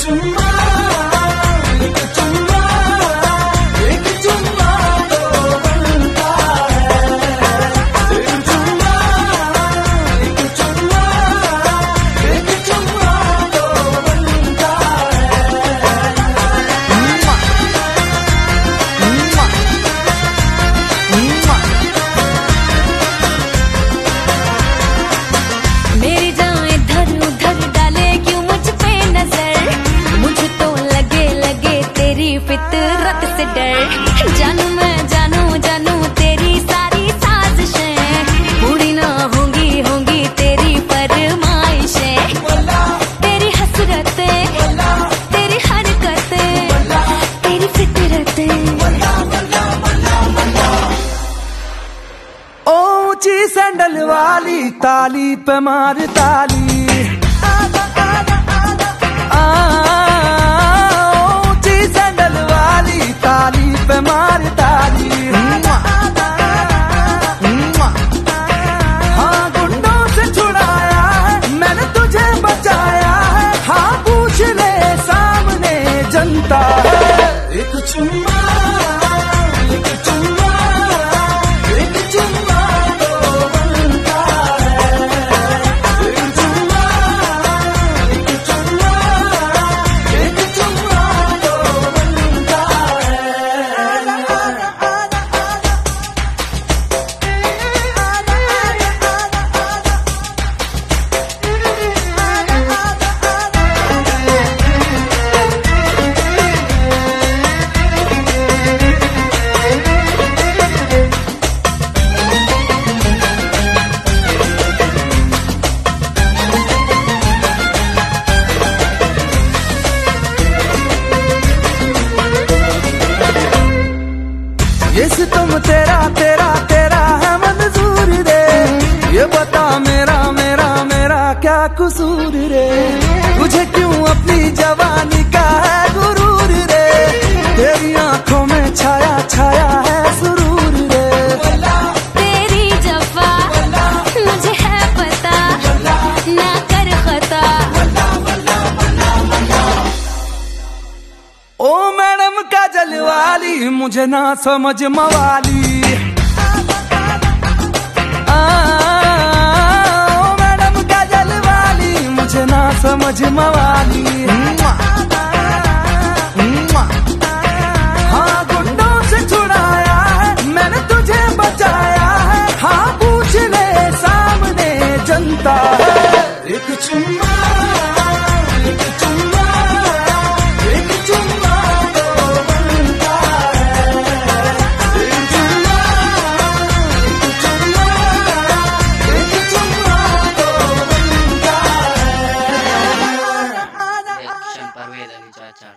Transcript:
चुम्मा, एक चुम्मा, एक चुम्मा तो बनता है। एक चुम्मा, एक चुम्मा, एक चुम्मा तो बनता है। मेरी जान इधर उधर डाले क्यों मुझ पे नजर, मुझे तो लगे लगे तेरी फितरत से डर। जानू मैं जानू जानू तेरी सारी साजिशें पूरी ना होंगी होंगी तेरी फरमाइशें। तेरी हसरतें, तेरी हरकतें, तेरी फितरतें। ऊंची सैंडल वाली ताली पे मार ताली, ऊंची सैंडल वाली ताली पे मार ताली। हाँ गुंडों से छुड़ाया है मैंने तुझे बचाया है, हाँ पूछ ले सामने जनता है। एक चुम्मा, एक चुम्मा, एक चुम्मा तो बनता है। एक चुम्मा, एक चुम्मा, एक चुम्मा तो बनता ये सितम तेरा तेरा तेरा है मंजूर रे, ये बता मेरा मेरा मेरा क्या कसूर रे। तुझे क्यों अपनी जवानी का है गुरूर रे, तेरी आंखों में छाया छाया है सुरूर रे। तेरी जफा मुझे है पता, ना कर खता। ओ मैडम काजल वाली मुझे ना समझ मवाली, ओ मैडम काजल वाली मुझे ना समझ मवाली। हाँ गुंडों से छुड़ाया है मैंने तुझे बचाया है, हाँ पूछ ले सामने जनता है। एक चुम्मा, एक चुम्मा, एक चुम्मा तो बनता है। एक चुम्मा, एक चुम्मा, एक चुम्मा तो बनता है। Action Parvez Ali Chacha.